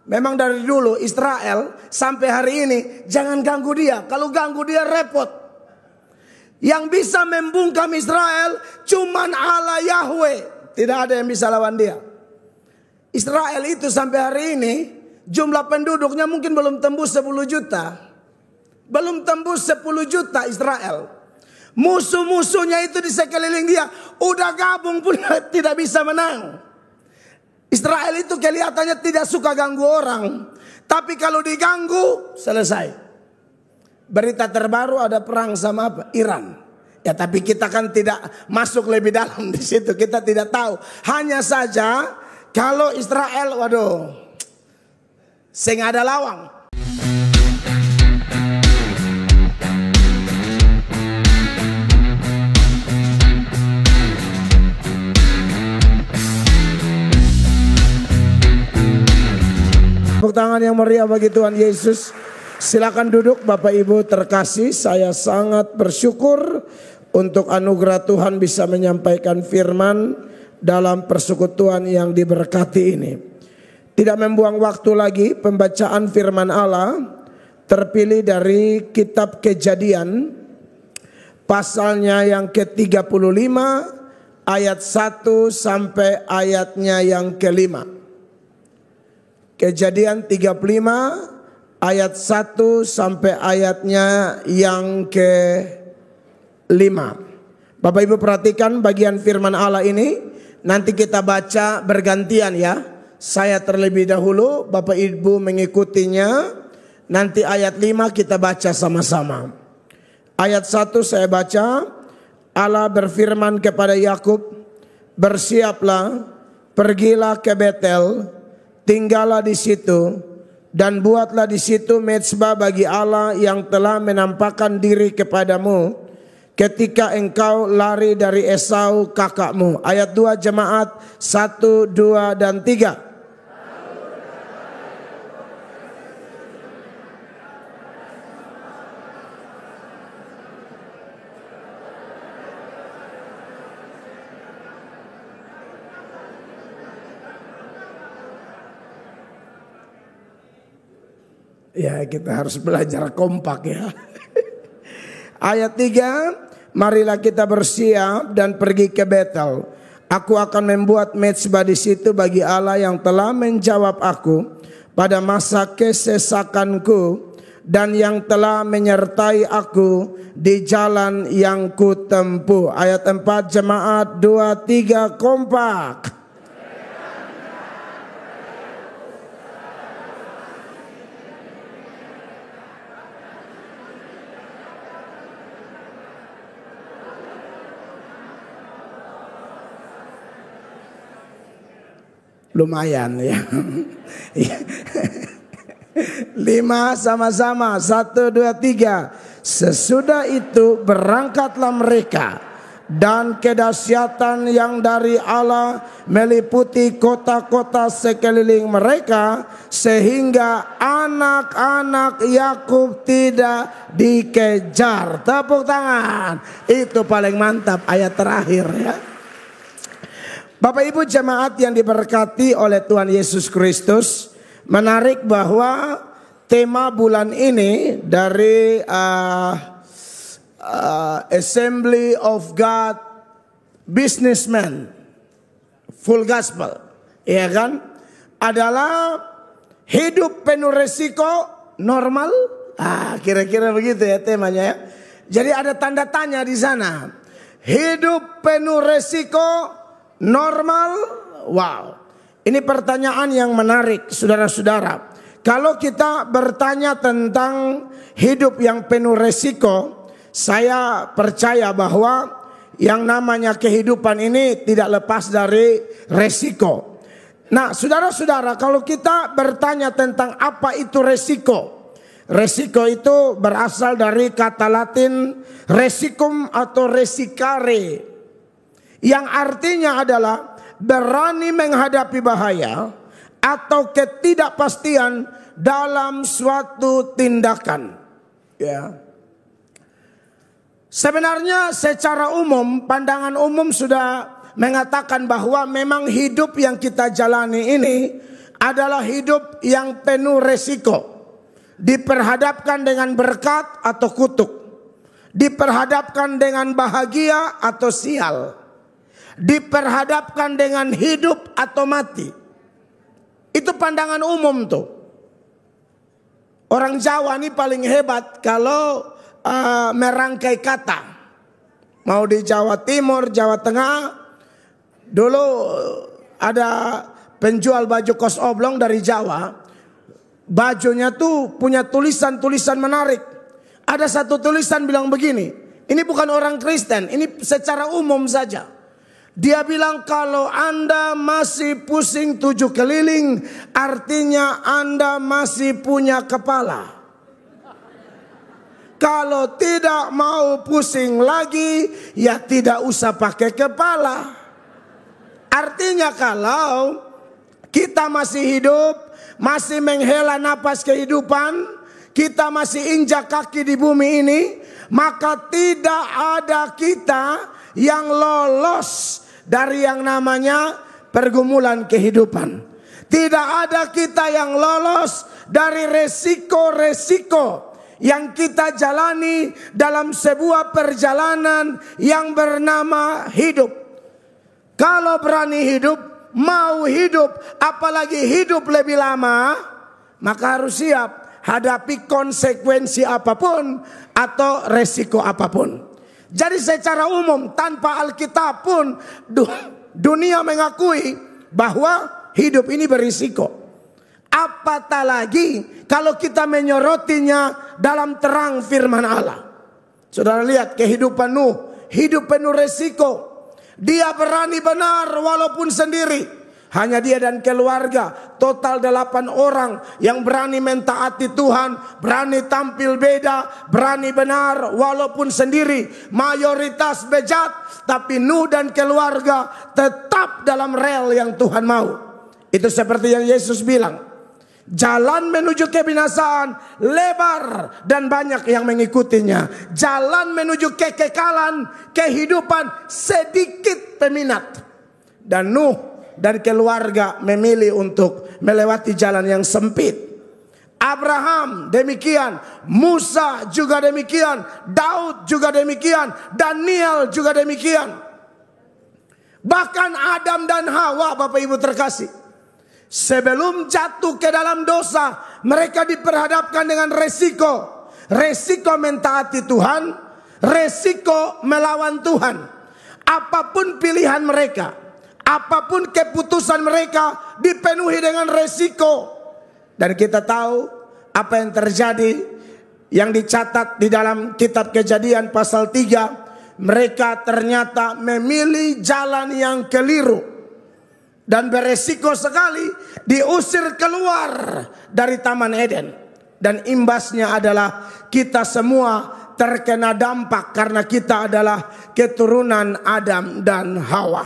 Memang dari dulu Israel sampai hari ini jangan ganggu dia. Kalau ganggu dia repot. Yang bisa membungkam Israel cuman Allah Yahweh. Tidak ada yang bisa lawan dia. Israel itu sampai hari ini jumlah penduduknya mungkin belum tembus 10 juta. Belum tembus 10 juta Israel. Musuh-musuhnya itu di sekeliling dia. Udah gabung pun tidak bisa menang. Israel itu kelihatannya tidak suka ganggu orang. Tapi kalau diganggu, selesai. Berita terbaru ada perang sama apa? Iran. Ya tapi kita kan tidak masuk lebih dalam di situ. Kita tidak tahu. Hanya saja kalau Israel, waduh, sing ada lawang. Tepuk tangan yang meriah bagi Tuhan Yesus. Silakan duduk Bapak Ibu terkasih. Saya sangat bersyukur untuk anugerah Tuhan bisa menyampaikan firman dalam persekutuan yang diberkati ini. Tidak membuang waktu lagi, pembacaan firman Allah terpilih dari kitab Kejadian pasalnya yang ke-35 ayat 1 sampai ayatnya yang ke-5. Kejadian 35 ayat 1 sampai ayatnya yang ke-5. Bapak Ibu perhatikan bagian firman Allah ini. Nanti kita baca bergantian ya. Saya terlebih dahulu, Bapak Ibu mengikutinya. Nanti ayat 5 kita baca sama-sama. Ayat 1 saya baca. Allah berfirman kepada Yakub, "Bersiaplah, pergilah ke Betel, tinggallah di situ dan buatlah di situ mezbah bagi Allah yang telah menampakkan diri kepadamu ketika engkau lari dari Esau kakakmu." Ayat 2 jemaat 1, 2 dan 3. Ya kita harus belajar kompak ya. Ayat 3, marilah kita bersiap dan pergi ke Betel. Aku akan membuat mezbah di situ bagi Allah yang telah menjawab aku pada masa kesesakanku dan yang telah menyertai aku di jalan yang kutempuh. Ayat 4 jemaat 2, 3 kompak. Lumayan ya. 5 sama-sama 1, 2, 3. Sesudah itu berangkatlah mereka dan kedahsyatan yang dari Allah meliputi kota-kota sekeliling mereka sehingga anak-anak Yakub tidak dikejar. Tepuk tangan. Itu paling mantap ayat terakhir ya. Bapak Ibu jemaat yang diberkati oleh Tuhan Yesus Kristus, menarik bahwa tema bulan ini dari Assembly of God Businessmen Full Gospel, ya kan, adalah hidup penuh resiko normal. Kira-kira begitu ya temanya ya. Jadi ada tanda tanya di sana. Hidup penuh resiko normal. Wow. Ini pertanyaan yang menarik saudara-saudara. Kalau kita bertanya tentang hidup yang penuh resiko, saya percaya bahwa yang namanya kehidupan ini tidak lepas dari resiko. Nah saudara-saudara, kalau kita bertanya tentang apa itu resiko, resiko itu berasal dari kata Latin resicum atau resicare, yang artinya adalah berani menghadapi bahaya atau ketidakpastian dalam suatu tindakan. Ya. Sebenarnya secara umum, pandangan umum sudah mengatakan bahwa memang hidup yang kita jalani ini adalah hidup yang penuh resiko. Diperhadapkan dengan berkat atau kutuk. Diperhadapkan dengan bahagia atau sial. Diperhadapkan dengan hidup atau mati. Itu pandangan umum tuh. Orang Jawa ini paling hebat kalau merangkai kata. Mau di Jawa Timur, Jawa Tengah. Dulu ada penjual baju kos oblong dari Jawa. Bajunya tuh punya tulisan-tulisan menarik. Ada satu tulisan bilang begini. Ini bukan orang Kristen, ini secara umum saja. Dia bilang kalau Anda masih pusing 7 keliling, artinya Anda masih punya kepala. Kalau tidak mau pusing lagi, ya tidak usah pakai kepala. Artinya kalau kita masih hidup, masih menghela napas kehidupan, kita masih injak kaki di bumi ini, maka tidak ada kita yang lolos dari yang namanya pergumulan kehidupan. Tidak ada kita yang lolos dari resiko-resiko yang kita jalani dalam sebuah perjalanan yang bernama hidup. Kalau berani hidup, mau hidup, apalagi hidup lebih lama, maka harus siap hadapi konsekuensi apapun atau resiko apapun. Jadi secara umum tanpa Alkitab pun dunia mengakui bahwa hidup ini berisiko. Apatah lagi kalau kita menyorotinya dalam terang firman Allah. Saudara lihat kehidupan Nuh, hidup penuh resiko. Dia berani benar walaupun sendiri. Hanya dia dan keluarga, total 8 orang yang berani mentaati Tuhan, berani tampil beda, berani benar walaupun sendiri. Mayoritas bejat, tapi Nuh dan keluarga tetap dalam rel yang Tuhan mau. Itu seperti yang Yesus bilang. Jalan menuju kebinasaan lebar dan banyak yang mengikutinya. Jalan menuju kekekalan kehidupan sedikit peminat. Dan Nuh dan keluarga memilih untuk melewati jalan yang sempit. Abraham demikian, Musa juga demikian, Daud juga demikian, Daniel juga demikian. Bahkan Adam dan Hawa, Bapak Ibu terkasih, sebelum jatuh ke dalam dosa, mereka diperhadapkan dengan resiko. Resiko mentaati Tuhan, resiko melawan Tuhan. Apapun pilihan mereka, apapun keputusan mereka dipenuhi dengan resiko. Dan kita tahu apa yang terjadi, yang dicatat di dalam kitab Kejadian pasal 3. Mereka ternyata memilih jalan yang keliru. Dan beresiko sekali diusir keluar dari Taman Eden. Dan imbasnya adalah kita semua terkena dampak karena kita adalah keturunan Adam dan Hawa.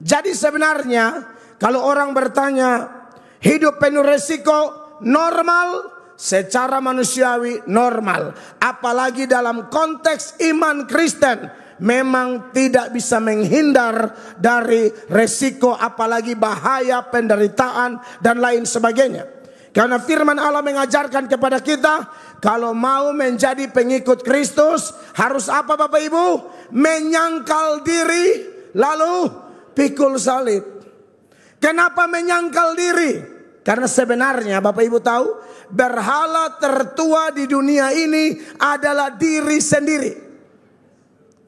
Jadi sebenarnya kalau orang bertanya hidup penuh resiko normal, secara manusiawi normal. Apalagi dalam konteks iman Kristen. Memang tidak bisa menghindar dari resiko, apalagi bahaya, penderitaan dan lain sebagainya. Karena firman Allah mengajarkan kepada kita, kalau mau menjadi pengikut Kristus harus apa Bapak Ibu? Menyangkal diri lalu pikul salib. Kenapa menyangkal diri? Karena sebenarnya Bapak Ibu tahu, berhala tertua di dunia ini adalah diri sendiri.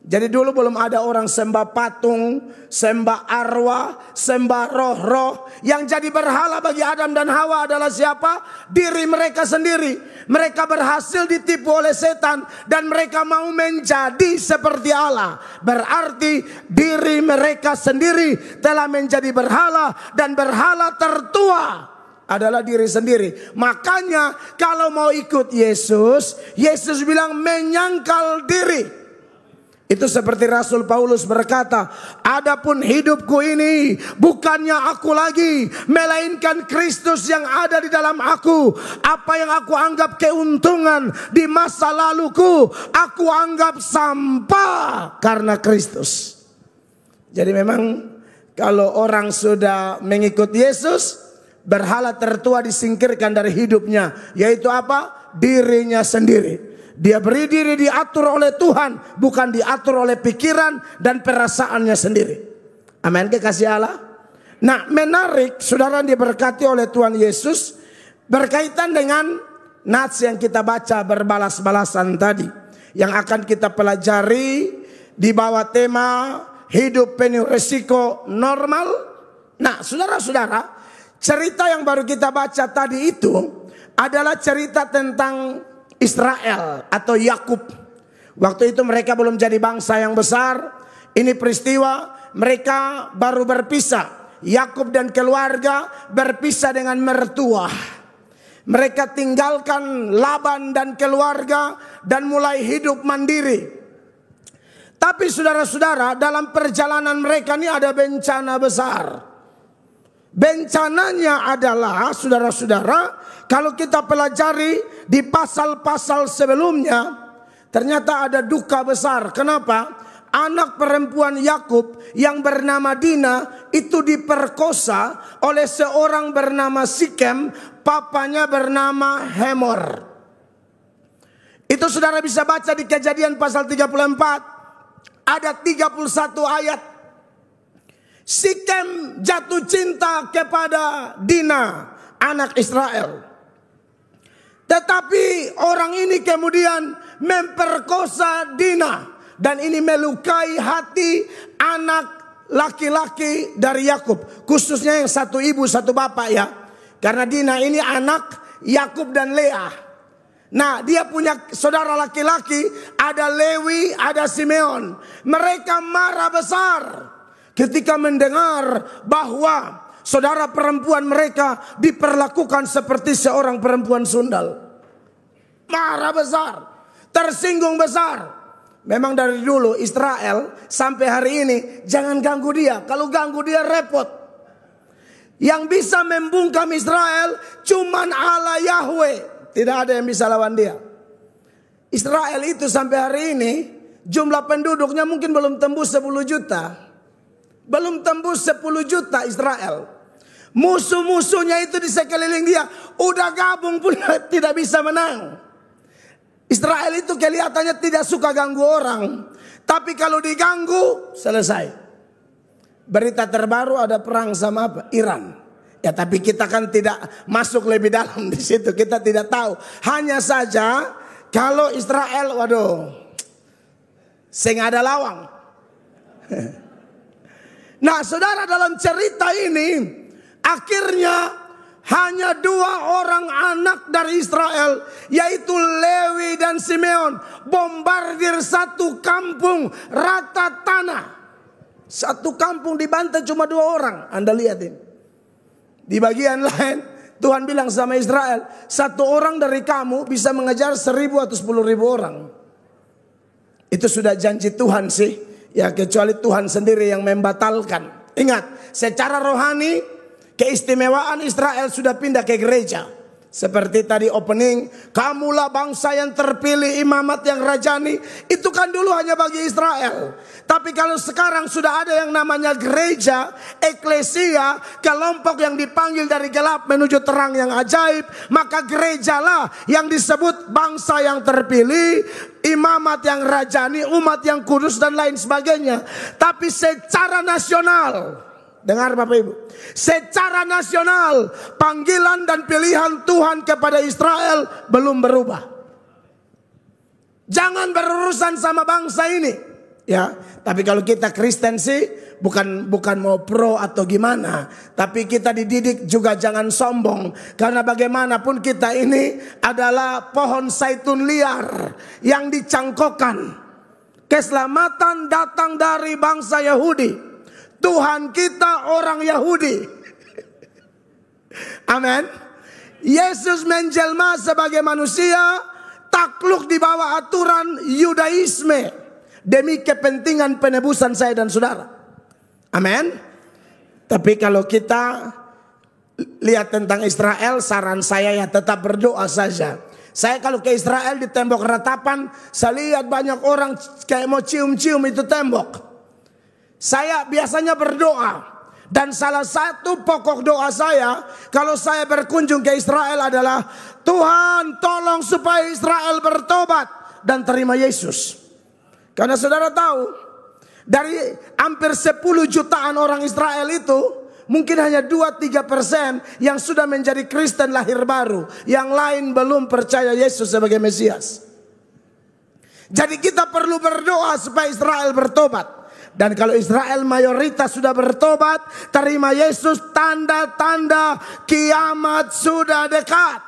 Jadi dulu belum ada orang sembah patung, sembah arwah, sembah roh-roh. Yang jadi berhala bagi Adam dan Hawa adalah siapa? Diri mereka sendiri. Mereka berhasil ditipu oleh setan dan mereka mau menjadi seperti Allah. Berarti diri mereka sendiri telah menjadi berhala dan berhala tertua adalah diri sendiri. Makanya kalau mau ikut Yesus, Yesus bilang menyangkal diri. Itu seperti Rasul Paulus berkata, adapun hidupku ini bukannya aku lagi, melainkan Kristus yang ada di dalam aku. Apa yang aku anggap keuntungan di masa laluku, aku anggap sampah karena Kristus. Jadi memang kalau orang sudah mengikut Yesus, berhala tertua disingkirkan dari hidupnya, yaitu apa? Dirinya sendiri. Dia beri diri diatur oleh Tuhan, bukan diatur oleh pikiran dan perasaannya sendiri. Amin, kekasih Allah. Nah, menarik saudara diberkati oleh Tuhan Yesus, berkaitan dengan nats yang kita baca berbalas-balasan tadi, yang akan kita pelajari di bawah tema hidup penuh resiko normal. Nah, saudara-saudara, cerita yang baru kita baca tadi itu adalah cerita tentang Israel atau Yakub. Waktu itu mereka belum jadi bangsa yang besar. Ini peristiwa mereka baru berpisah. Yakub dan keluarga berpisah dengan mertua. Mereka tinggalkan Laban dan keluarga dan mulai hidup mandiri. Tapi saudara-saudara, dalam perjalanan mereka ini ada bencana besar. Bencananya adalah, saudara-saudara, kalau kita pelajari di pasal-pasal sebelumnya, ternyata ada duka besar. Kenapa? Anak perempuan Yakub yang bernama Dina itu diperkosa oleh seorang bernama Sikem, papanya bernama Hemor. Itu saudara bisa baca di Kejadian pasal 34. Ada 31 ayat. Sikem jatuh cinta kepada Dina, anak Israel. Tetapi orang ini kemudian memperkosa Dina. Dan ini melukai hati anak laki-laki dari Yakub. Khususnya yang satu ibu satu bapak ya. Karena Dina ini anak Yakub dan Lea. Nah, dia punya saudara laki-laki, ada Lewi, ada Simeon. Mereka marah besar ketika mendengar bahwa saudara perempuan mereka diperlakukan seperti seorang perempuan sundal. Marah besar, tersinggung besar. Memang dari dulu Israel sampai hari ini jangan ganggu dia. Kalau ganggu dia repot. Yang bisa membungkam Israel cuman Allah Yahweh. Tidak ada yang bisa lawan dia. Israel itu sampai hari ini jumlah penduduknya mungkin belum tembus 10 juta. Belum tembus 10 juta Israel. Musuh-musuhnya itu di sekeliling dia udah gabung pun tidak bisa menang. Israel itu kelihatannya tidak suka ganggu orang. Tapi kalau diganggu selesai. Berita terbaru ada perang sama apa? Iran. Ya, tapi kita kan tidak masuk lebih dalam di situ. Kita tidak tahu. Hanya saja kalau Israel, waduh, sing ada lawang. Nah, saudara, dalam cerita ini akhirnya hanya 2 orang anak dari Israel, yaitu Lewi dan Simeon, bombardir satu kampung rata tanah. Satu kampung dibantai cuma 2 orang. Anda lihat ini. Di bagian lain Tuhan bilang sama Israel, 1 orang dari kamu bisa mengejar 1.000 atau 10.000 orang. Itu sudah janji Tuhan sih. Ya, kecuali Tuhan sendiri yang membatalkan. Ingat, secara rohani keistimewaan Israel sudah pindah ke gereja. Seperti tadi opening, kamulah bangsa yang terpilih, imamat yang rajani. Itu kan dulu hanya bagi Israel. Tapi kalau sekarang sudah ada yang namanya gereja, eklesia, kelompok yang dipanggil dari gelap menuju terang yang ajaib, maka gerejalah yang disebut bangsa yang terpilih, imamat yang rajani, umat yang kudus dan lain sebagainya. Tapi secara nasional, dengar Bapak Ibu, secara nasional panggilan dan pilihan Tuhan kepada Israel belum berubah. Jangan berurusan sama bangsa ini, ya. Tapi kalau kita Kristen sih bukan mau pro atau gimana, tapi kita dididik juga jangan sombong, karena bagaimanapun kita ini adalah pohon zaitun liar yang dicangkokkan. Keselamatan datang dari bangsa Yahudi. Tuhan kita orang Yahudi. Amin. Yesus menjelma sebagai manusia, takluk di bawah aturan Yudaisme demi kepentingan penebusan saya dan saudara. Amin. Tapi kalau kita lihat tentang Israel, saran saya ya tetap berdoa saja. Saya kalau ke Israel di tembok ratapan, saya lihat banyak orang kayak mau cium-cium itu tembok. Saya biasanya berdoa, Dan salah satu pokok doa saya kalau saya berkunjung ke Israel adalah, Tuhan tolong supaya Israel bertobat dan terima Yesus. Karena saudara tahu, dari hampir 10 jutaan orang Israel itu, mungkin hanya 2-3% yang sudah menjadi Kristen lahir baru. Yang lain belum percaya Yesus sebagai Mesias. Jadi kita perlu berdoa supaya Israel bertobat. Dan kalau Israel mayoritas sudah bertobat, terima Yesus, tanda-tanda kiamat sudah dekat.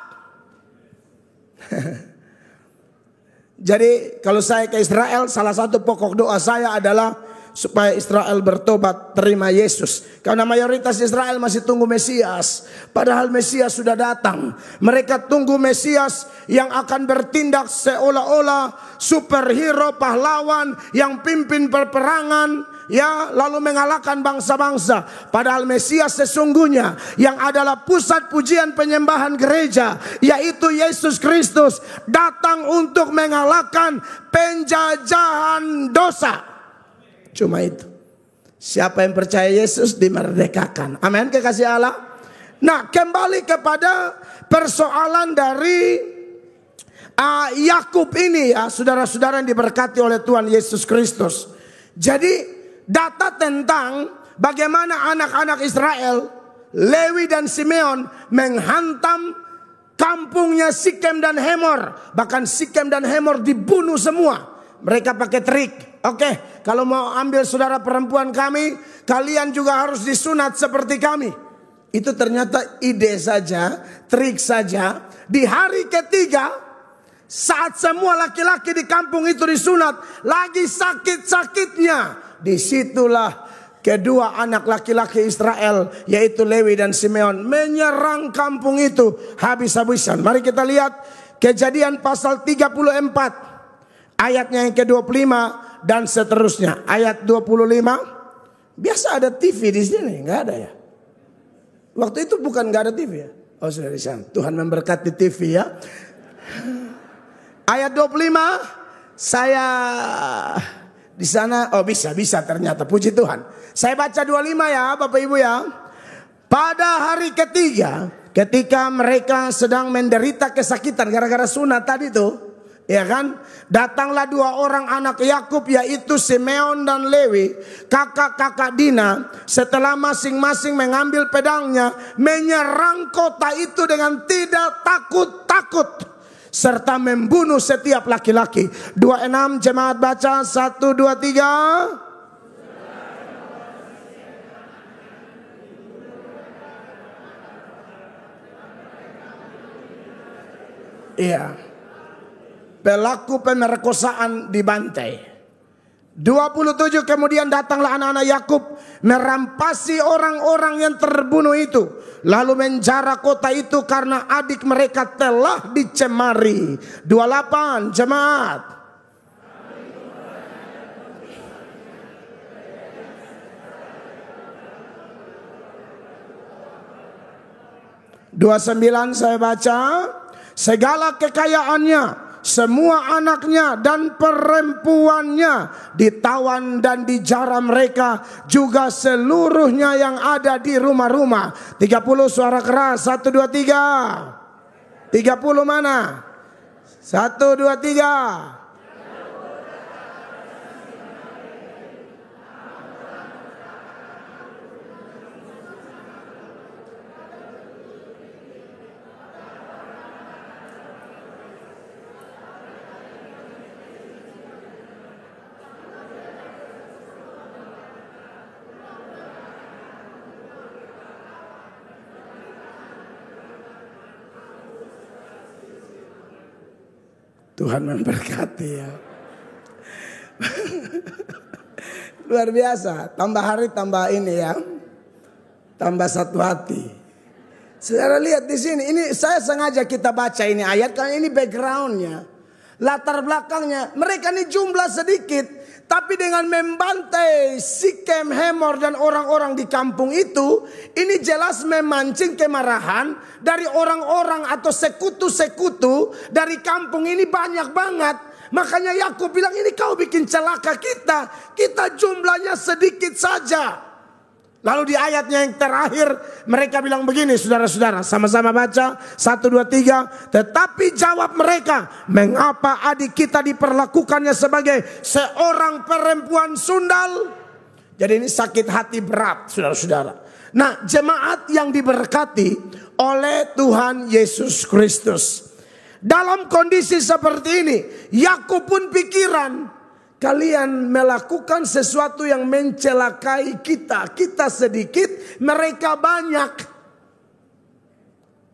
Jadi kalau saya ke Israel, salah satu pokok doa saya adalah supaya Israel bertobat, terima Yesus. Karena mayoritas Israel masih tunggu Mesias. Padahal Mesias sudah datang. Mereka tunggu Mesias yang akan bertindak seolah-olah superhero, pahlawan yang pimpin peperangan, ya, lalu mengalahkan bangsa-bangsa. Padahal Mesias sesungguhnya yang adalah pusat pujian penyembahan gereja, yaitu Yesus Kristus, datang untuk mengalahkan penjajahan dosa. Cuma itu. Siapa yang percaya Yesus dimerdekakan. Amin, kekasih Allah. Nah, kembali kepada persoalan dari Yakub ini, ya, saudara-saudara yang diberkati oleh Tuhan Yesus Kristus. Jadi data tentang bagaimana anak-anak Israel, Lewi dan Simeon menghantam kampungnya Sikem dan Hemor. Bahkan Sikem dan Hemor dibunuh semua. Mereka pakai trik. Oke, kalau mau ambil saudara perempuan kami, kalian juga harus disunat seperti kami. Itu ternyata ide saja, trik saja. Di hari ketiga, saat semua laki-laki di kampung itu disunat, lagi sakit-sakitnya, disitulah kedua anak laki-laki Israel, yaitu Lewi dan Simeon, menyerang kampung itu habis-habisan. Mari kita lihat Kejadian pasal 34. Ayatnya yang ke-25 dan seterusnya. Ayat 25. Biasa ada TV di sini, nggak ada ya? Waktu itu bukan nggak ada TV ya? Oh, sudah di sana. Tuhan memberkati TV ya. Ayat 25. Saya di sana. Oh, bisa ternyata. Puji Tuhan. Saya baca 25 ya, Bapak Ibu ya. Pada hari ketiga, ketika mereka sedang menderita kesakitan gara-gara sunat tadi tuh, ya kan? Datanglah dua orang anak Yakub, yaitu Simeon dan Lewi, kakak-kakak Dina. Setelah masing-masing mengambil pedangnya, menyerang kota itu dengan tidak takut-takut, serta membunuh setiap laki-laki. 26 jemaat baca, 1, 2, 3. Iya. Pelaku pemerkosaan dibantai. 27 kemudian datanglah anak-anak Yakub merampasi orang-orang yang terbunuh itu, lalu menjara kota itu karena adik mereka telah dicemari. 28 jemaat. Dua 29 saya baca. Segala kekayaannya, semua anaknya dan perempuannya ditawan dan dijara mereka, juga seluruhnya yang ada di rumah-rumah. 30 suara keras, 1, 2, 3. 30 mana? 1, 2, 3. Tuhan memberkati ya. Luar biasa. Tambah hari tambah ini ya. Tambah satu hati. Saudara lihat di sini. Ini saya sengaja kita baca ini ayat karena ini backgroundnya, latar belakangnya. Mereka ini jumlah sedikit, tapi dengan membantai Sikem, Hemor dan orang-orang di kampung itu, ini jelas memancing kemarahan dari orang-orang atau sekutu-sekutu dari kampung ini banyak banget. Makanya Yakub bilang, ini kau bikin celaka kita. Kita jumlahnya sedikit saja. Lalu di ayatnya yang terakhir mereka bilang begini, saudara-saudara, sama-sama baca 1, 2, 3. Tetapi jawab mereka, mengapa adik kita diperlakukannya sebagai seorang perempuan sundal? Jadi ini sakit hati berat, saudara-saudara. Nah, jemaat yang diberkati oleh Tuhan Yesus Kristus, dalam kondisi seperti ini, Yakub pun pikiran, kalian melakukan sesuatu yang mencelakai kita. Kita sedikit, mereka banyak.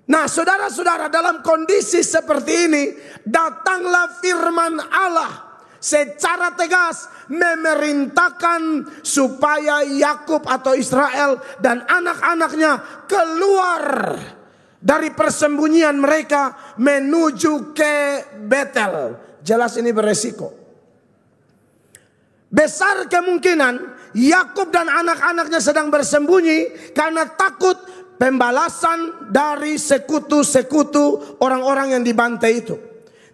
Nah, saudara-saudara, dalam kondisi seperti ini, datanglah firman Allah secara tegas memerintahkan supaya Yakub atau Israel dan anak-anaknya keluar dari persembunyian mereka menuju ke Betel. Jelas ini beresiko. Besar kemungkinan Yakub dan anak-anaknya sedang bersembunyi karena takut pembalasan dari sekutu-sekutu orang-orang yang dibantai itu.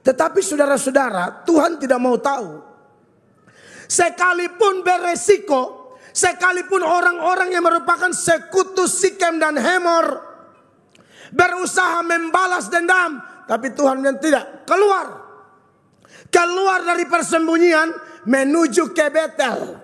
Tetapi saudara-saudara, Tuhan tidak mau tahu. Sekalipun beresiko, sekalipun orang-orang yang merupakan sekutu Sikem dan Hemor berusaha membalas dendam, tapi Tuhan bilang tidak, keluar. Keluar dari persembunyian menuju ke Betel.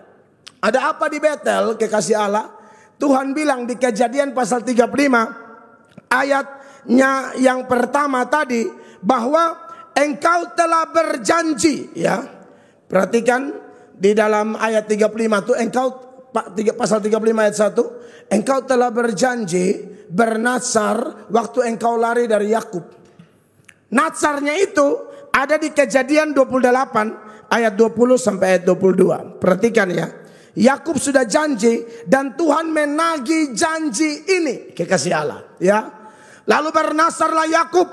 Ada apa di Betel, kekasih Allah? Tuhan bilang di Kejadian pasal 35 ayatnya yang pertama tadi, bahwa engkau telah berjanji, ya. Perhatikan di dalam ayat 35 itu, engkau pasal 35 ayat 1, engkau telah berjanji bernazar waktu engkau lari dari Yakub. Nazarnya itu ada di Kejadian 28 ayat 20 sampai ayat 22. Perhatikan ya. Yakub sudah janji dan Tuhan menagih janji ini, kekasih Allah, ya. Lalu bernazarlah Yakub,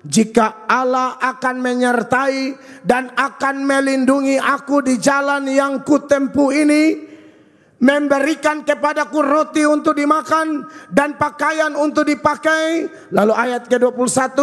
jika Allah akan menyertai dan akan melindungi aku di jalan yang kutempuh ini, memberikan kepadaku roti untuk dimakan dan pakaian untuk dipakai. Lalu ayat ke-21,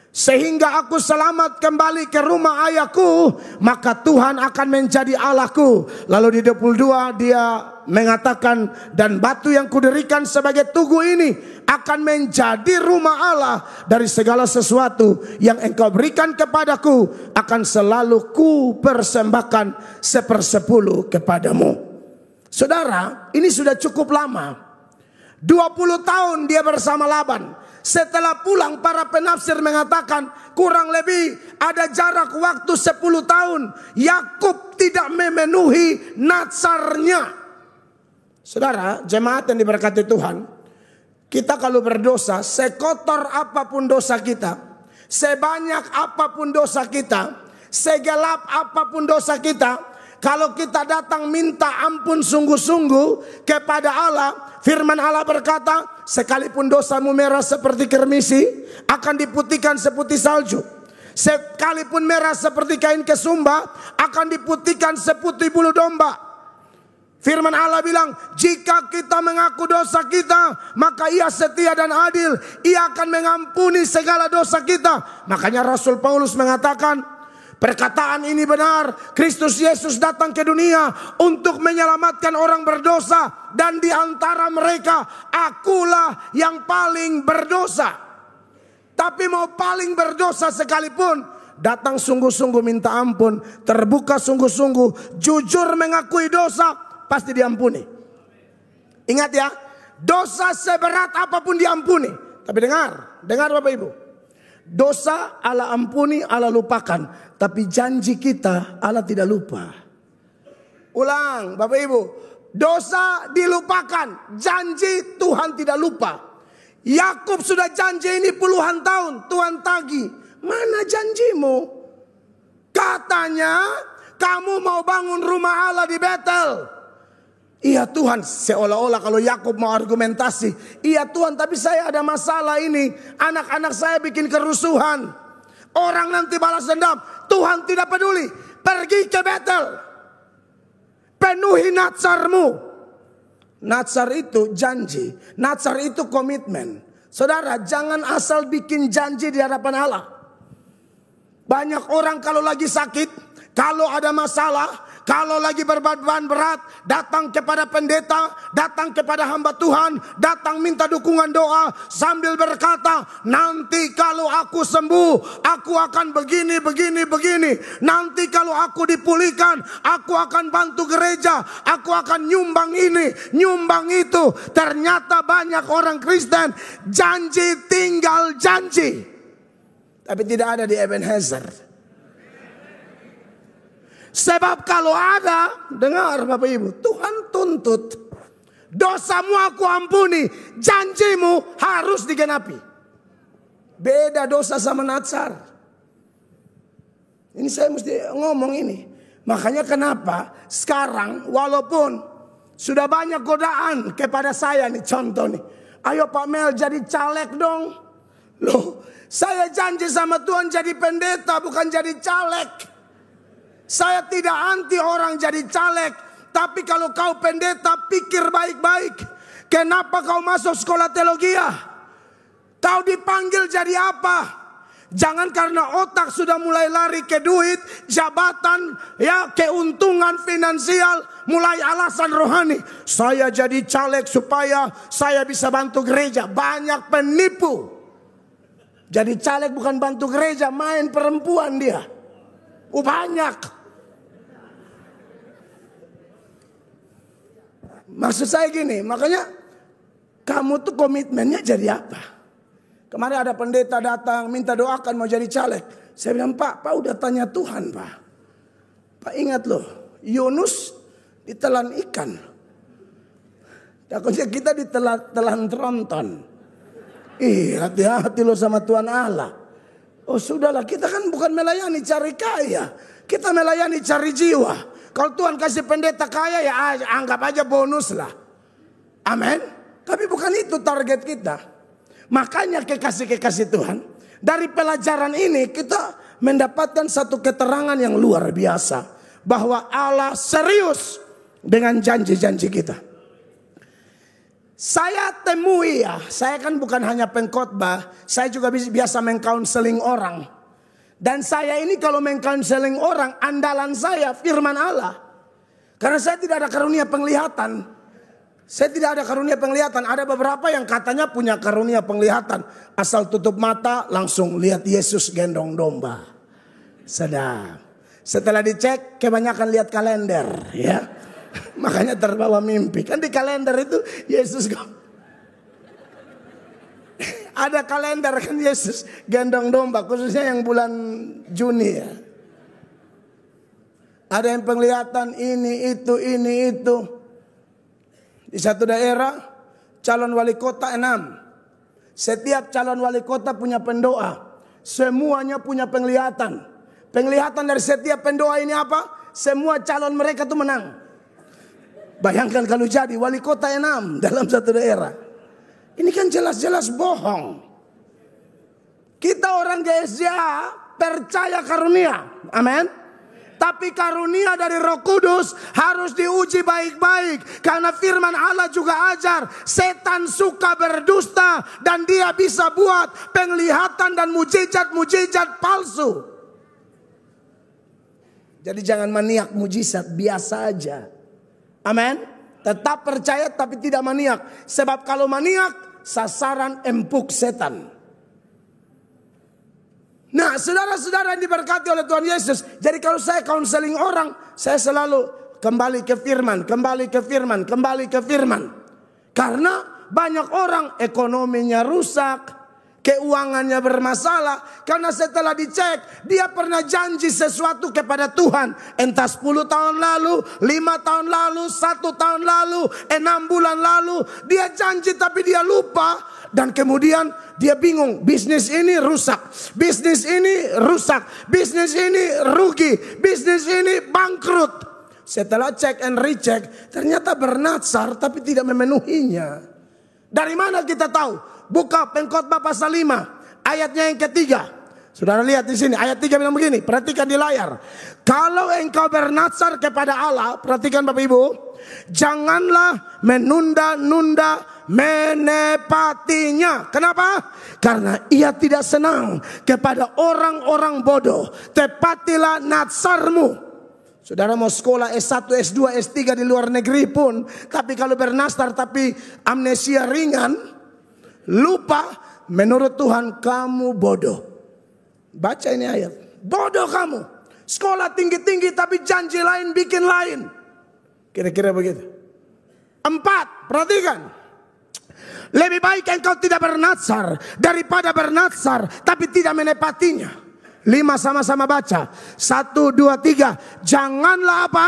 sehingga aku selamat kembali ke rumah ayahku, maka Tuhan akan menjadi Allahku. Lalu di 22 dia mengatakan, dan batu yang kudirikan sebagai tugu ini akan menjadi rumah Allah. Dari segala sesuatu yang engkau berikan kepadaku akan selalu ku persembahkan 1/10 kepadamu. Saudara, ini sudah cukup lama. 20 tahun dia bersama Laban. Setelah pulang, para penafsir mengatakan kurang lebih ada jarak waktu 10 tahun. Yakub tidak memenuhi nazarnya. Saudara, jemaat yang diberkati Tuhan, kita kalau berdosa, sekotor apapun dosa kita, sebanyak apapun dosa kita, segelap apapun dosa kita, kalau kita datang minta ampun sungguh-sungguh kepada Allah, firman Allah berkata, sekalipun dosamu merah seperti kermisi, akan diputihkan seputih salju. Sekalipun merah seperti kain kesumba, akan diputihkan seputih bulu domba. Firman Allah bilang, jika kita mengaku dosa kita, maka Ia setia dan adil. Ia akan mengampuni segala dosa kita. Makanya Rasul Paulus mengatakan, perkataan ini benar, Kristus Yesus datang ke dunia untuk menyelamatkan orang berdosa, dan di antara mereka akulah yang paling berdosa. Tapi mau paling berdosa sekalipun, datang sungguh-sungguh minta ampun, terbuka sungguh-sungguh, jujur mengakui dosa, pasti diampuni. Ingat ya, dosa seberat apapun diampuni. Tapi dengar Bapak Ibu, dosa Allah ampuni, Allah lupakan. Tapi janji kita Allah tidak lupa. Ulang Bapak Ibu, dosa dilupakan, janji Tuhan tidak lupa. Yakub sudah janji ini puluhan tahun, Tuhan tagih. Mana janjimu? Katanya kamu mau bangun rumah Allah di Betel. Iya Tuhan, seolah-olah kalau Yakub mau argumentasi, iya Tuhan, tapi saya ada masalah ini, anak-anak saya bikin kerusuhan, orang nanti balas dendam. Tuhan tidak peduli, pergi ke Betel, penuhi nazarmu. Nazar itu janji, nazar itu komitmen. Saudara, jangan asal bikin janji di hadapan Allah. Banyak orang kalau lagi sakit, kalau ada masalah, Kalau lagi berbeban berat, datang kepada pendeta, datang kepada hamba Tuhan, datang minta dukungan doa sambil berkata, nanti kalau aku sembuh, aku akan begini, begini, begini. Nanti kalau aku dipulihkan, aku akan bantu gereja, aku akan nyumbang ini, nyumbang itu. Ternyata banyak orang Kristen janji tinggal janji, tapi tidak ada di Ebenezer. Sebab kalau ada, dengar Bapak Ibu, Tuhan tuntut, dosamu aku ampuni, janjimu harus digenapi. Beda dosa sama natsar. Ini saya mesti ngomong ini. Makanya kenapa sekarang walaupun sudah banyak godaan kepada saya nih, contoh nih, ayo Pak Mel jadi caleg dong. Loh, saya janji sama Tuhan jadi pendeta, bukan jadi caleg. Saya tidak anti orang jadi caleg, tapi kalau kau pendeta pikir baik-baik. Kenapa kau masuk sekolah teologi? Kau dipanggil jadi apa? Jangan karena otak sudah mulai lari ke duit, jabatan, ya keuntungan finansial, mulai alasan rohani. Saya jadi caleg supaya saya bisa bantu gereja. Banyak penipu. Jadi caleg bukan bantu gereja, main perempuan dia. Banyak. Maksud saya gini, makanya kamu tuh komitmennya jadi apa? Kemarin ada pendeta datang minta doakan mau jadi caleg. Saya bilang, Pak udah tanya Tuhan Pak. Pak ingat loh, Yunus ditelan ikan. Takutnya kita ditelan tronton. Hati-hati loh sama Tuhan Allah. Oh sudahlah, kita kan bukan melayani cari kaya. Kita melayani cari jiwa. Kalau Tuhan kasih pendeta kaya ya anggap aja bonus lah. Amin. Tapi bukan itu target kita. Makanya kekasih-kekasih Tuhan, dari pelajaran ini kita mendapatkan satu keterangan yang luar biasa. Bahwa Allah serius dengan janji-janji kita. Saya temui ya, saya kan bukan hanya pengkhotbah, saya juga biasa mengcounseling orang. Dan saya ini kalau mengcounseling orang, andalan saya firman Allah. Karena saya tidak ada karunia penglihatan. Saya tidak ada karunia penglihatan. Ada beberapa yang katanya punya karunia penglihatan. Asal tutup mata langsung lihat Yesus gendong domba. Sedap. Setelah dicek kebanyakan lihat kalender. Ya. Makanya terbawa mimpi. Kan di kalender itu Yesus ada kalender kan Yesus gendong domba, khususnya yang bulan Juni ya. Ada yang penglihatan ini itu. Di satu daerah calon wali kota 6. Setiap calon wali kota punya pendoa. Semuanya punya penglihatan. Penglihatan dari setiap pendoa ini apa? Semua calon mereka tuh menang. Bayangkan kalau jadi wali kota 6 dalam satu daerah. Ini kan jelas-jelas bohong. Kita orang GSJA percaya karunia. Amin. Tapi karunia dari Roh Kudus harus diuji baik-baik. Karena firman Allah juga ajar. Setan suka berdusta. Dan dia bisa buat penglihatan dan mujizat-mujizat palsu. Jadi jangan maniak mujizat. Biasa aja. Amin. Tetap percaya tapi tidak maniak. Sebab kalau maniak, sasaran empuk setan. Nah, saudara-saudara yang diberkati oleh Tuhan Yesus. Jadi kalau saya counseling orang, saya selalu kembali ke firman, kembali ke firman, kembali ke firman. Karena banyak orang ekonominya rusak, keuangannya bermasalah. Karena setelah dicek, dia pernah janji sesuatu kepada Tuhan. Entah 10 tahun lalu, 5 tahun lalu, 1 tahun lalu, 6 bulan lalu. Dia janji tapi dia lupa. Dan kemudian dia bingung. Bisnis ini rusak. Bisnis ini rusak. Bisnis ini rugi. Bisnis ini bangkrut. Setelah cek and recheck, ternyata bernatsar tapi tidak memenuhinya. Dari mana kita tahu? Buka Pengkhotbah pasal 5 ayatnya yang ketiga. Saudara lihat di sini ayat 3 bilang begini, perhatikan di layar. Kalau engkau bernatsar kepada Allah, perhatikan Bapak Ibu, janganlah menunda-nunda menepatinya. Kenapa? Karena ia tidak senang kepada orang-orang bodoh. Tepatilah natsarmu. Saudara mau sekolah S1, S2, S3 di luar negeri pun, tapi kalau bernasar tapi amnesia ringan, lupa, menurut Tuhan kamu bodoh. Baca ini ayat. Bodoh kamu. Sekolah tinggi-tinggi tapi janji lain bikin lain. Kira-kira begitu. 4, perhatikan. Lebih baik engkau tidak bernasar daripada bernasar tapi tidak menepatinya. 5 sama-sama baca. 1, 2, 3. Janganlah apa?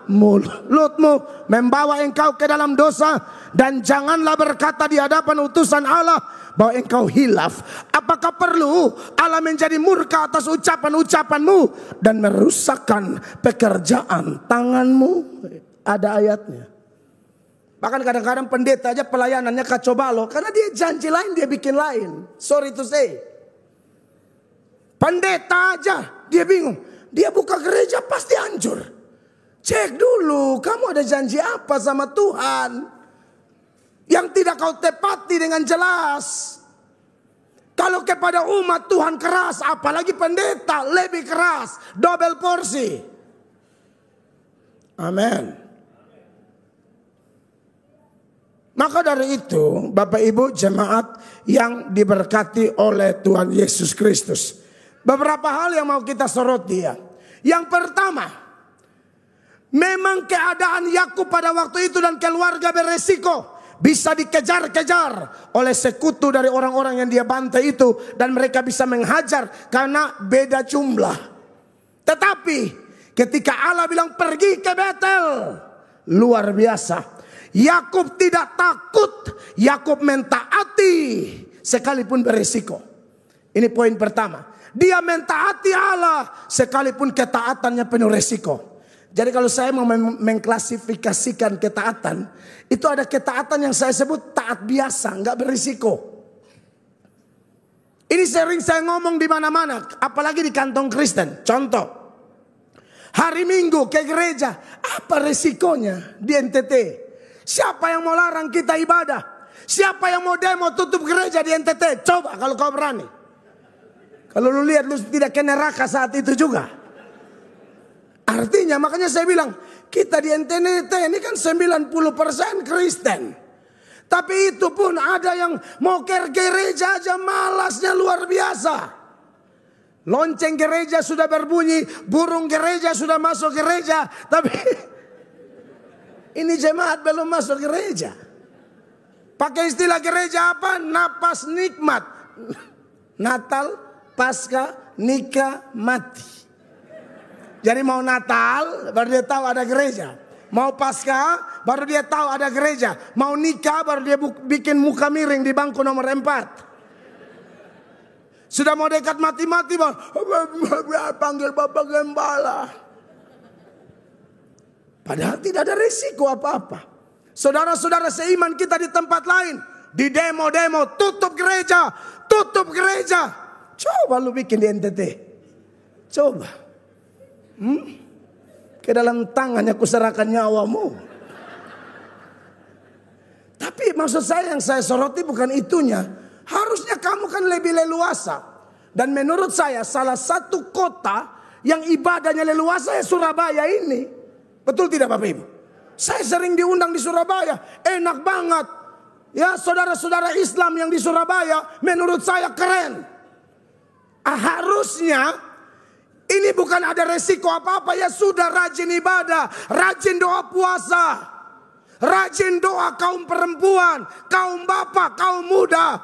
Mulutmu membawa engkau ke dalam dosa. Dan janganlah berkata di hadapan utusan Allah bahwa engkau hilaf. Apakah perlu Allah menjadi murka atas ucapan-ucapanmu dan merusakkan pekerjaan tanganmu? Ada ayatnya. Bahkan kadang-kadang pendeta aja pelayanannya kacau balau. Karena dia janji lain, dia bikin lain. Sorry to say. Pendeta aja, dia bingung. Dia buka gereja pasti hancur. Cek dulu, kamu ada janji apa sama Tuhan yang tidak kau tepati dengan jelas. Kalau kepada umat Tuhan keras, apalagi pendeta lebih keras. Double porsi. Amin. Maka dari itu, Bapak Ibu jemaat yang diberkati oleh Tuhan Yesus Kristus. Beberapa hal yang mau kita soroti ya. Yang pertama, memang keadaan Yakub pada waktu itu dan keluarga beresiko. Bisa dikejar-kejar oleh sekutu dari orang-orang yang dia bantai itu. Dan mereka bisa menghajar karena beda jumlah. Tetapi ketika Allah bilang pergi ke Betel, luar biasa. Yakub tidak takut. Yakub mentaati sekalipun beresiko. Ini poin pertama. Dia mentaati Allah sekalipun ketaatannya penuh resiko. Jadi kalau saya mau mengklasifikasikan ketaatan, itu ada ketaatan yang saya sebut taat biasa, nggak berisiko. Ini sering saya ngomong di mana-mana, apalagi di kantong Kristen. Contoh, hari Minggu ke gereja, apa resikonya di NTT? Siapa yang mau larang kita ibadah? Siapa yang mau demo tutup gereja di NTT? Coba kalau kau berani. Kalau lu lihat lu tidak ke neraka saat itu juga. Artinya makanya saya bilang kita di NTT ini kan 90% Kristen. Tapi itu pun ada yang mau ke gereja aja malasnya luar biasa. Lonceng gereja sudah berbunyi, burung gereja sudah masuk gereja. Tapi ini jemaat belum masuk gereja. Pakai istilah gereja apa? Napas nikmat. Natal, Pasca, nikah, mati. Jadi mau Natal baru dia tahu ada gereja. Mau Pasca baru dia tahu ada gereja. Mau nikah baru dia bikin muka miring di bangku nomor 4. Sudah mau dekat mati-mati baru panggil Bapak Gembala. Padahal tidak ada risiko apa-apa. Saudara-saudara seiman kita di tempat lain, di demo-demo tutup gereja, tutup gereja. Coba lu bikin di NTT. Coba. Ke dalam tangannya kuserahkan nyawamu. Tapi maksud saya yang saya soroti bukan itunya. Harusnya kamu kan lebih leluasa. Dan menurut saya salah satu kota yang ibadahnya leluasa ya Surabaya ini. Betul tidak Bapak Ibu? Saya sering diundang di Surabaya. Enak banget. Ya saudara-saudara Islam yang di Surabaya menurut saya keren. Harusnya ini bukan ada resiko apa-apa. Ya sudah rajin ibadah, rajin doa puasa, rajin doa kaum perempuan, kaum bapak, kaum muda,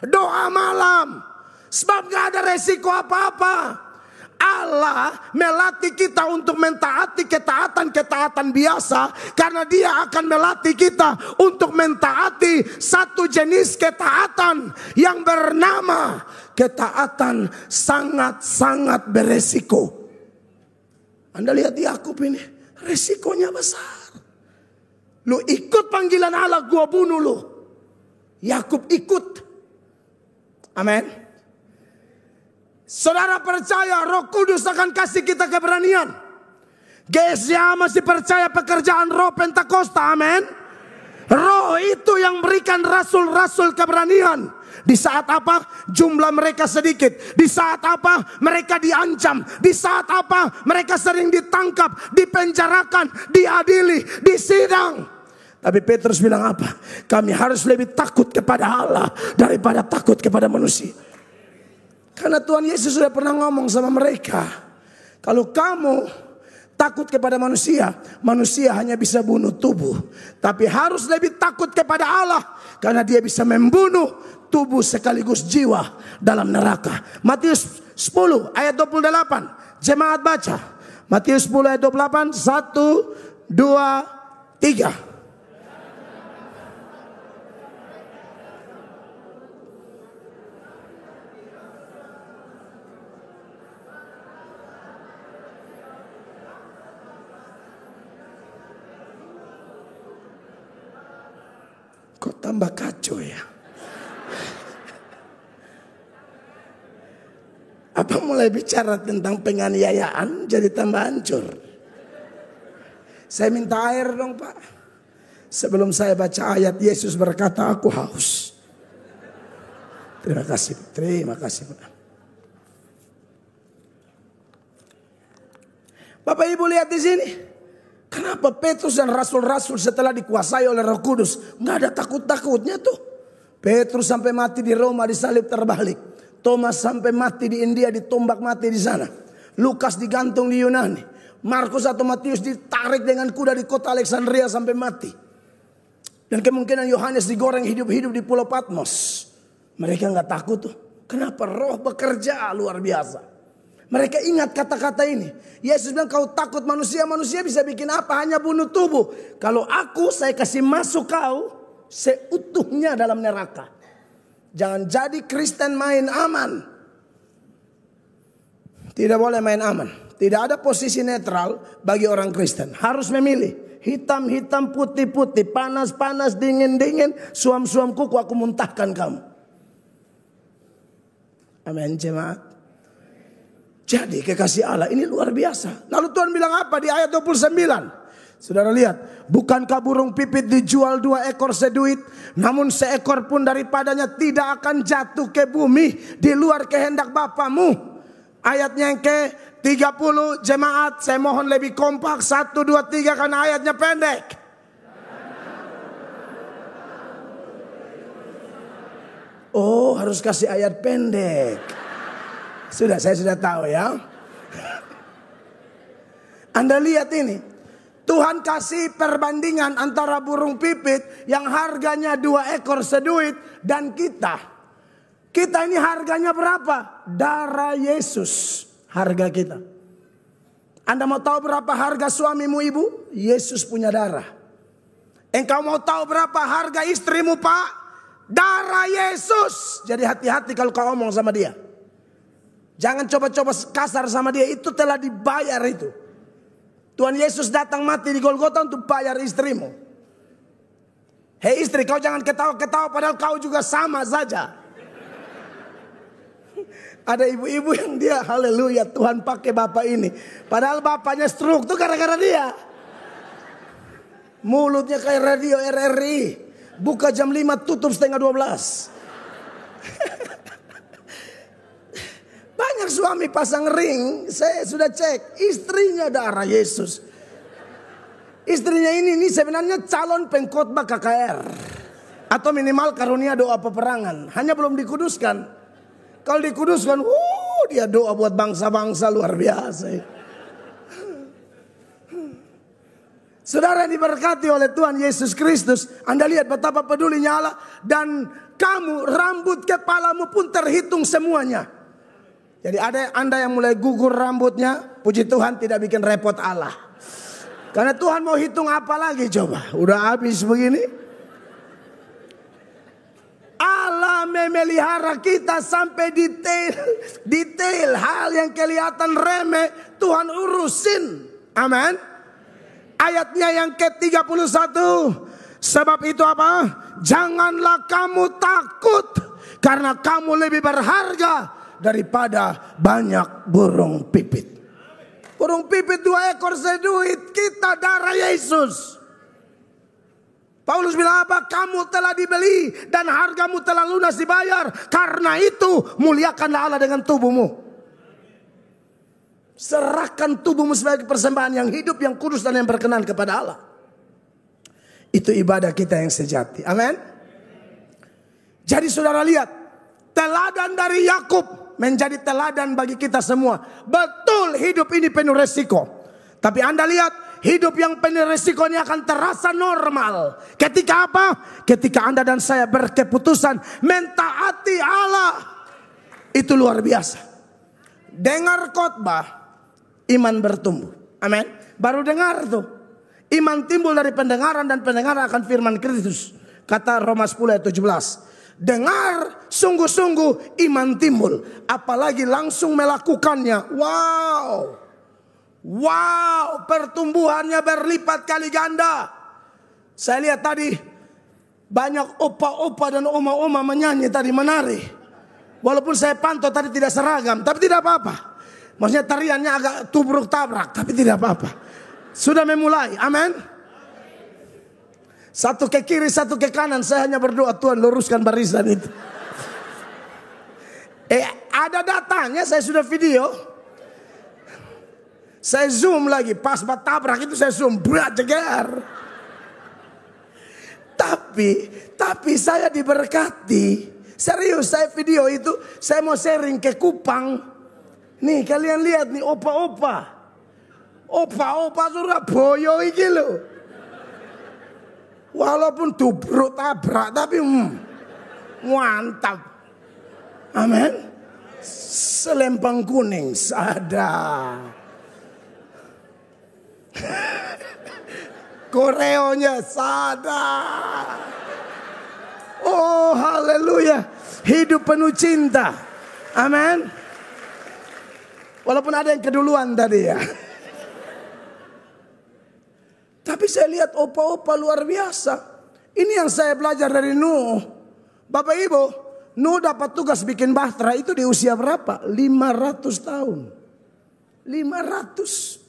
doa malam. Sebab gak ada resiko apa-apa. Allah melatih kita untuk mentaati ketaatan-ketaatan biasa. Karena dia akan melatih kita untuk mentaati satu jenis ketaatan yang bernama ketaatan sangat-sangat beresiko. Anda lihat Yakub ini, resikonya besar. Lu ikut panggilan Allah, gua bunuh lu. Yakub ikut. Amin. Saudara percaya Roh Kudus akan kasih kita keberanian. GSA masih percaya pekerjaan Roh Pentakosta, amin. Roh itu yang berikan rasul-rasul keberanian. Di saat apa? Jumlah mereka sedikit. Di saat apa? Mereka diancam. Di saat apa? Mereka sering ditangkap, dipenjarakan, diadili, disidang. Tapi Petrus bilang apa? Kami harus lebih takut kepada Allah daripada takut kepada manusia. Karena Tuhan Yesus sudah pernah ngomong sama mereka, kalau kamu takut kepada manusia, manusia hanya bisa bunuh tubuh. Tapi harus lebih takut kepada Allah, karena dia bisa membunuh tubuh sekaligus jiwa dalam neraka. Matius 10 ayat 28. Jemaat baca. Matius 10 ayat 28. 1, 2, 3. Kok tambah kacau ya? Apa mulai bicara tentang penganiayaan jadi tambah hancur? Saya minta air dong Pak. Sebelum saya baca ayat, Yesus berkata, aku haus. Terima kasih Pak. Bapak Ibu lihat di sini. Kenapa Petrus dan rasul-rasul setelah dikuasai oleh Roh Kudus nggak ada takut-takutnya tuh? Petrus sampai mati di Roma disalib terbalik. Thomas sampai mati di India ditombak mati di sana. Lukas digantung di Yunani. Markus atau Matius ditarik dengan kuda di kota Alexandria sampai mati. Dan kemungkinan Yohanes digoreng hidup-hidup di Pulau Patmos. Mereka nggak takut tuh. Kenapa? Roh bekerja luar biasa. Mereka ingat kata-kata ini. Yesus bilang, kau takut manusia, manusia bisa bikin apa? Hanya bunuh tubuh. Kalau aku, saya kasih masuk kau seutuhnya dalam neraka. Jangan jadi Kristen main aman. Tidak boleh main aman. Tidak ada posisi netral bagi orang Kristen. Harus memilih. Hitam-hitam, putih-putih, panas-panas, dingin-dingin, suam-suam kuku, aku muntahkan kamu. Amin jemaat. Jadi kekasih Allah ini luar biasa. Lalu Tuhan bilang apa di ayat 29? Saudara lihat. Bukankah burung pipit dijual 2 ekor seduit? Namun seekor pun daripadanya tidak akan jatuh ke bumi di luar kehendak Bapamu. Ayatnya yang ke-30 jemaat. Saya mohon lebih kompak. 1, 2, 3 karena ayatnya pendek. Oh harus kasih ayat pendek. Saya sudah tahu ya. Anda lihat ini. Tuhan kasih perbandingan antara burung pipit yang harganya 2 ekor seduit dan kita. Kita ini harganya berapa? Darah Yesus harga kita. Anda mau tahu berapa harga suamimu ibu? Yesus punya darah. Engkau mau tahu berapa harga istrimu Pak? Darah Yesus. Jadi hati-hati kalau kau ngomong sama dia. Jangan coba-coba kasar sama dia. Itu telah dibayar itu. Tuhan Yesus datang mati di Golgota untuk bayar istrimu. Hei istri, kau jangan ketawa-ketawa padahal kau juga sama saja. Ada ibu-ibu yang dia haleluya Tuhan pakai bapak ini. Padahal bapaknya stroke tuh gara-gara dia. Mulutnya kayak radio RRI. Buka jam 5 tutup setengah 12. Banyak suami pasang ring, saya sudah cek, istrinya darah Yesus. Istrinya ini sebenarnya calon pengkhotbah KKR. Atau minimal karunia doa peperangan. Hanya belum dikuduskan. Kalau dikuduskan, dia doa buat bangsa-bangsa luar biasa. Saudara diberkati oleh Tuhan Yesus Kristus. Anda lihat betapa pedulinya Allah. Dan kamu, rambut kepalamu pun terhitung semuanya. Jadi ada Anda yang mulai gugur rambutnya, puji Tuhan tidak bikin repot Allah. Karena Tuhan mau hitung apa lagi coba? Udah habis begini. Allah memelihara kita sampai detail hal yang kelihatan remeh Tuhan urusin. Amin. Ayatnya yang ke-31. Sebab itu apa? Janganlah kamu takut karena kamu lebih berharga daripada banyak burung pipit. Burung pipit 2 ekor seduit, kita darah Yesus. Paulus bilang apa? Kamu telah dibeli dan hargamu telah lunas dibayar. Karena itu muliakanlah Allah dengan tubuhmu. Serahkan tubuhmu sebagai persembahan yang hidup, yang kudus dan yang berkenan kepada Allah. Itu ibadah kita yang sejati. Amin. Jadi saudara lihat, teladan dari Yakub menjadi teladan bagi kita semua. Betul hidup ini penuh resiko. Tapi Anda lihat, hidup yang penuh resiko ini akan terasa normal. Ketika apa? Ketika Anda dan saya berkeputusan mentaati Allah. Itu luar biasa. Dengar khotbah, iman bertumbuh. Amin. Baru dengar tuh. Iman timbul dari pendengaran dan pendengaran akan firman Kristus. Kata Roma 10 ayat 17. Dengar sungguh-sungguh iman timbul. Apalagi langsung melakukannya. Wow. Wow. Pertumbuhannya berlipat kali ganda. Saya lihat tadi banyak opa-opa dan oma-oma menyanyi tadi, menari. Walaupun saya pantau tadi tidak seragam, tapi tidak apa-apa. Maksudnya tariannya agak tubruk tabrak, tapi tidak apa-apa. Sudah memulai, amin. Satu ke kiri, satu ke kanan. Saya hanya berdoa, Tuhan luruskan barisan itu. Ada datanya, saya sudah video. Saya zoom lagi, pas tabrak itu saya zoom, berat jeger. Tapi saya diberkati. Serius, saya video itu, saya mau sharing ke Kupang. Nih kalian lihat nih, opa-opa. Opa-opa Surabaya iki lho. Walaupun tubruk tabrak tapi mantap. Amin. Selempang kuning sadar. Koreonya sadar. Oh haleluya. Hidup penuh cinta. Amin. Walaupun ada yang keduluan tadi ya. Tapi saya lihat opa-opa luar biasa. Ini yang saya belajar dari Nuh. Bapak Ibu, Nuh dapat tugas bikin bahtera itu di usia berapa? 500 tahun. 500.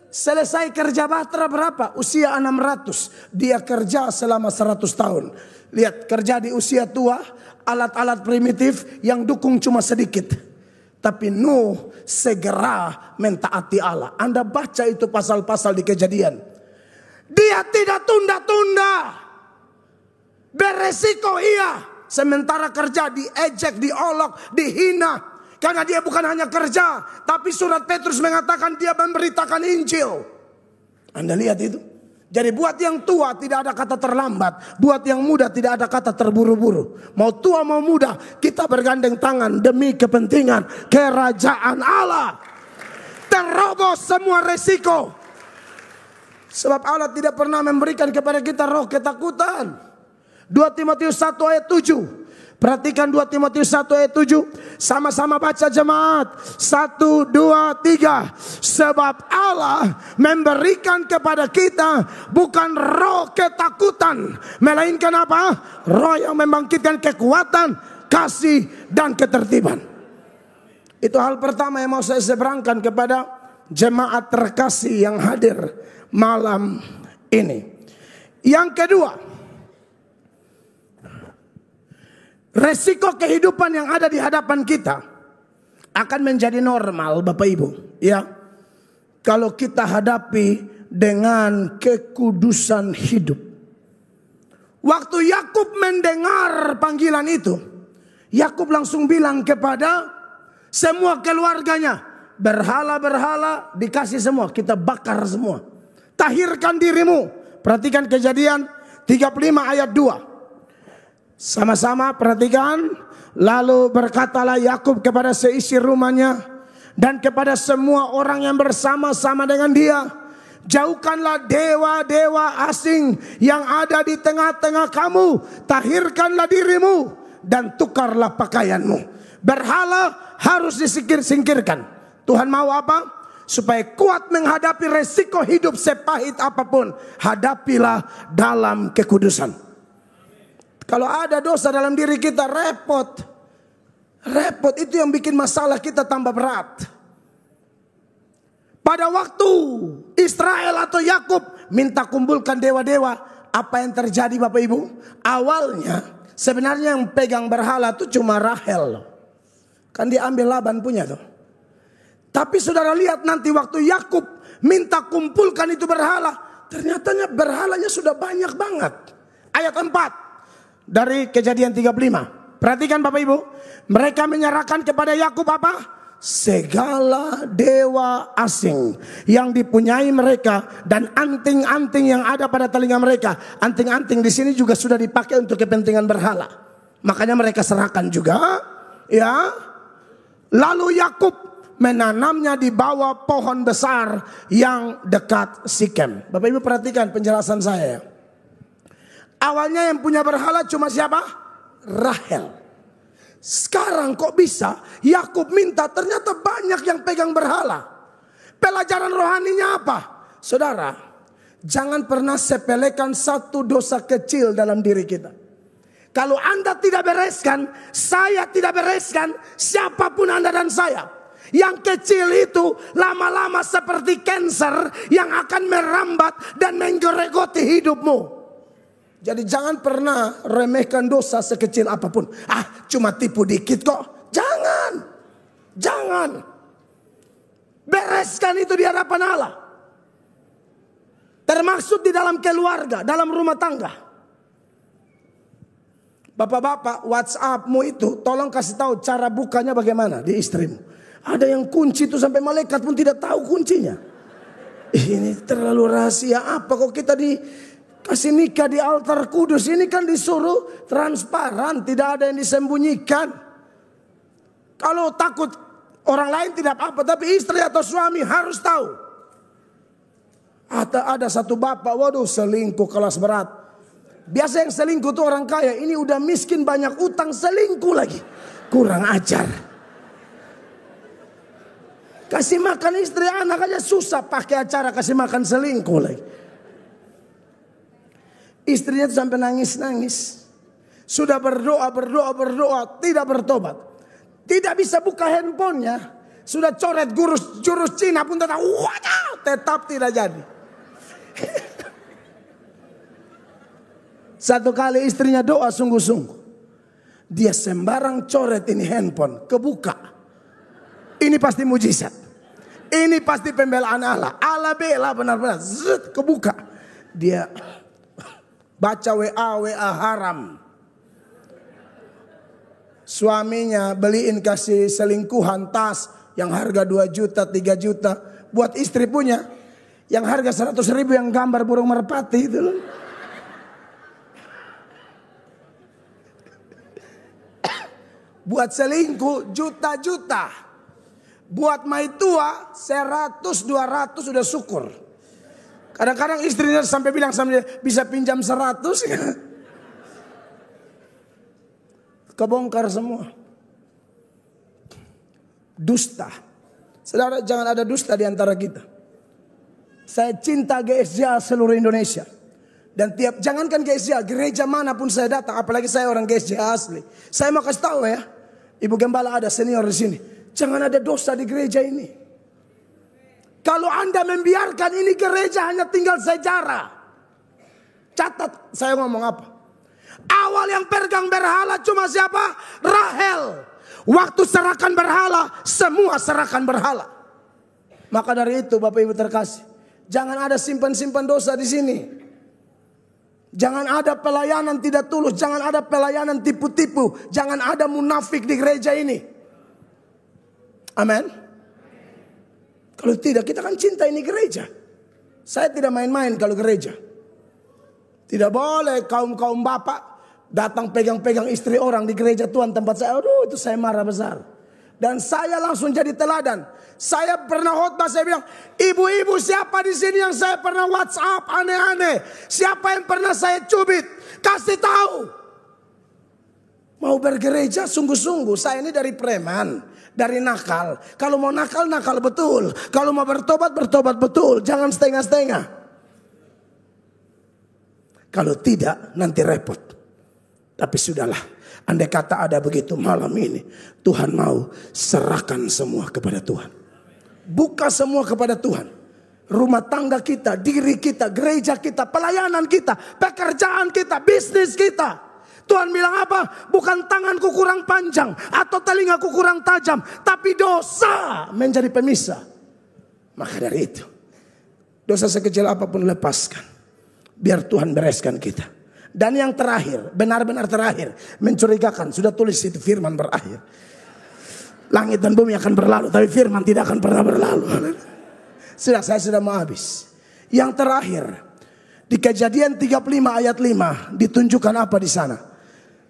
Selesai kerja bahtera berapa? Usia 600. Dia kerja selama 100 tahun. Lihat, kerja di usia tua, alat-alat primitif yang dukung cuma sedikit. Tapi Nuh segera mentaati Allah. Anda baca itu pasal-pasal di Kejadian. Dia tidak tunda-tunda. Beresiko iya. Sementara kerja diejek, diolok, dihina. Karena dia bukan hanya kerja. Tapi surat Petrus mengatakan dia memberitakan Injil. Anda lihat itu. Jadi buat yang tua tidak ada kata terlambat. Buat yang muda tidak ada kata terburu-buru. Mau tua mau muda kita bergandeng tangan demi kepentingan kerajaan Allah. Terobos semua resiko. Sebab Allah tidak pernah memberikan kepada kita roh ketakutan. 2 Timotius 1 ayat 7. Perhatikan 2 Timotius 1 ayat 7. Sama-sama baca jemaat. 1, 2, 3. Sebab Allah memberikan kepada kita bukan roh ketakutan. Melainkan apa? Roh yang membangkitkan kekuatan, kasih, dan ketertiban. Itu hal pertama yang mau saya seberangkan kepada jemaat terkasih yang hadir malam ini. Yang kedua, resiko kehidupan yang ada di hadapan kita akan menjadi normal, Bapak Ibu. Ya, kalau kita hadapi dengan kekudusan hidup. Waktu Yakub mendengar panggilan itu, Yakub langsung bilang kepada semua keluarganya, berhala-berhala dikasih semua, kita bakar semua. Tahirkan dirimu. Perhatikan Kejadian 35 ayat 2. Sama-sama perhatikan. Lalu berkatalah Yakub kepada seisi rumahnya dan kepada semua orang yang bersama-sama dengan dia, jauhkanlah dewa-dewa asing yang ada di tengah-tengah kamu. Tahirkanlah dirimu dan tukarlah pakaianmu. Berhala harus disingkirkan. Tuhan mau apa? Supaya kuat menghadapi resiko hidup sepahit apapun, hadapilah dalam kekudusan. Kalau ada dosa dalam diri kita, repot. Repot itu yang bikin masalah kita tambah berat. Pada waktu Israel atau Yakub minta kumpulkan dewa-dewa, apa yang terjadi Bapak Ibu? Awalnya sebenarnya yang pegang berhala itu cuma Rahel loh. Kan diambil Laban punya tuh. Tapi saudara lihat nanti waktu Yakub minta kumpulkan itu berhala, ternyata berhalanya sudah banyak banget. Ayat 4 dari Kejadian 35. Perhatikan Bapak Ibu, mereka menyerahkan kepada Yakub apa? Segala dewa asing yang dipunyai mereka dan anting-anting yang ada pada telinga mereka. Anting-anting di sini juga sudah dipakai untuk kepentingan berhala. Makanya mereka serahkan juga, ya. Lalu Yakub menanamnya di bawah pohon besar yang dekat Sikem. Bapak Ibu perhatikan penjelasan saya. Awalnya yang punya berhala cuma siapa? Rahel. Sekarang kok bisa Yakub minta ternyata banyak yang pegang berhala. Pelajaran rohaninya apa? Saudara, jangan pernah sepelekan satu dosa kecil dalam diri kita. Kalau Anda tidak bereskan, saya tidak bereskan, siapapun Anda dan saya. Yang kecil itu lama-lama seperti kanker yang akan merambat dan menggerogoti hidupmu. Jadi jangan pernah remehkan dosa sekecil apapun. Cuma tipu dikit kok. Jangan. Jangan. Bereskan itu di hadapan Allah. Termasuk di dalam keluarga, dalam rumah tangga. Bapak-bapak, WhatsAppmu itu tolong kasih tahu cara bukanya bagaimana di istrimu. Ada yang kunci itu sampai malaikat pun tidak tahu kuncinya. Ini terlalu rahasia apa kok kita kasih nikah di altar kudus. Ini kan disuruh transparan, tidak ada yang disembunyikan. Kalau takut orang lain tidak apa-apa, tapi istri atau suami harus tahu. Ada satu bapak, waduh selingkuh kelas berat. Biasa yang selingkuh itu orang kaya, ini udah miskin banyak utang selingkuh lagi. Kurang ajar. Kasih makan istri anak aja susah, pakai acara kasih makan selingkuh lagi. Istrinya itu sampai nangis-nangis. Sudah berdoa, tidak bertobat. Tidak bisa buka handphonenya. Sudah coret jurus Cina pun tetap tidak jadi. Satu kali istrinya doa sungguh-sungguh. Dia sembarang coret ini handphone, kebuka. Ini pasti mujizat. Ini pasti pembelaan Allah. Allah bela benar-benar. Kebuka. Dia baca WA haram. Suaminya beliin kasih selingkuhan tas yang harga 2 juta, 3 juta. Buat istri punya yang harga 100.000 yang gambar burung merpati itu loh. Buat selingkuh juta-juta. Buat maitua 100-200 sudah syukur. Kadang-kadang istrinya sampai bilang sama dia, bisa pinjam 100. Kebongkar semua. Dusta. Saudara, jangan ada dusta di antara kita. Saya cinta GSJ seluruh Indonesia. Dan jangankan GSJ, gereja manapun saya datang, apalagi saya orang GSJ asli. Saya mau kasih tahu ya, Ibu Gembala ada senior di sini. Jangan ada dosa di gereja ini. Kalau Anda membiarkan ini gereja hanya tinggal sejarah. Catat saya ngomong apa. Awal yang pegang berhala cuma siapa? Rahel. Waktu serahkan berhala, semua serahkan berhala. Maka dari itu Bapak Ibu terkasih, jangan ada simpan-simpan dosa di sini. Jangan ada pelayanan tidak tulus, jangan ada pelayanan tipu-tipu, jangan ada munafik di gereja ini. Amin. Kalau tidak, kita kan cinta ini gereja. Saya tidak main-main kalau gereja. Tidak boleh kaum-kaum bapak datang pegang-pegang istri orang di gereja Tuhan tempat saya. Aduh, itu saya marah besar. Dan saya langsung jadi teladan. Saya pernah khotbah, saya bilang, ibu-ibu siapa di sini yang saya pernah WhatsApp aneh-aneh? Siapa yang pernah saya cubit? Kasih tahu. Mau bergereja sungguh-sungguh. Saya ini dari preman, dari nakal. Kalau mau nakal, nakal betul. Kalau mau bertobat, bertobat betul. Jangan setengah-setengah. Kalau tidak, nanti repot. Tapi sudahlah. Andai kata ada begitu malam ini, Tuhan mau serahkan semua kepada Tuhan. Buka semua kepada Tuhan. Rumah tangga kita, diri kita, gereja kita, pelayanan kita, pekerjaan kita, bisnis kita. Tuhan bilang apa? Bukan tanganku kurang panjang atau telingaku kurang tajam, tapi dosa menjadi pemisah. Maka dari itu, dosa sekecil apapun lepaskan. Biar Tuhan bereskan kita. Dan yang terakhir, benar-benar terakhir, mencurigakan. Sudah tulis itu, firman berakhir. Langit dan bumi akan berlalu, tapi firman tidak akan pernah berlalu. Saya sudah mau habis. Yang terakhir, di Kejadian 35 ayat 5 ditunjukkan apa di sana?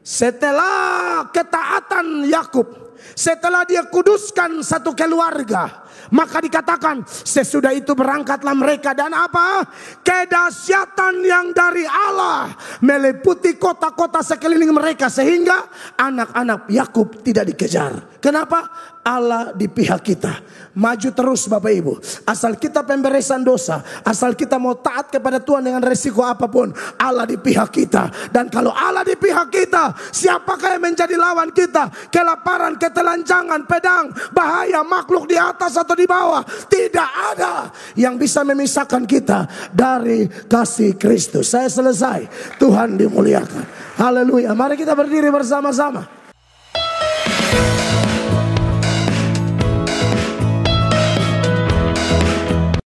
Setelah ketaatan Yakub, setelah dia kuduskan satu keluarga, maka dikatakan sesudah itu berangkatlah mereka, dan apa? Kedahsyatan yang dari Allah meliputi kota-kota sekeliling mereka, sehingga anak-anak Yakub tidak dikejar. Kenapa? Allah di pihak kita. Maju terus Bapak Ibu. Asal kita pemberesan dosa, asal kita mau taat kepada Tuhan dengan resiko apapun, Allah di pihak kita. Dan kalau Allah di pihak kita, siapakah yang menjadi lawan kita? Kelaparan, ketelanjangan, pedang, bahaya, makhluk di atas atau di bawah, tidak ada yang bisa memisahkan kita dari kasih Kristus. Saya selesai. Tuhan dimuliakan. Haleluya. Mari kita berdiri bersama-sama.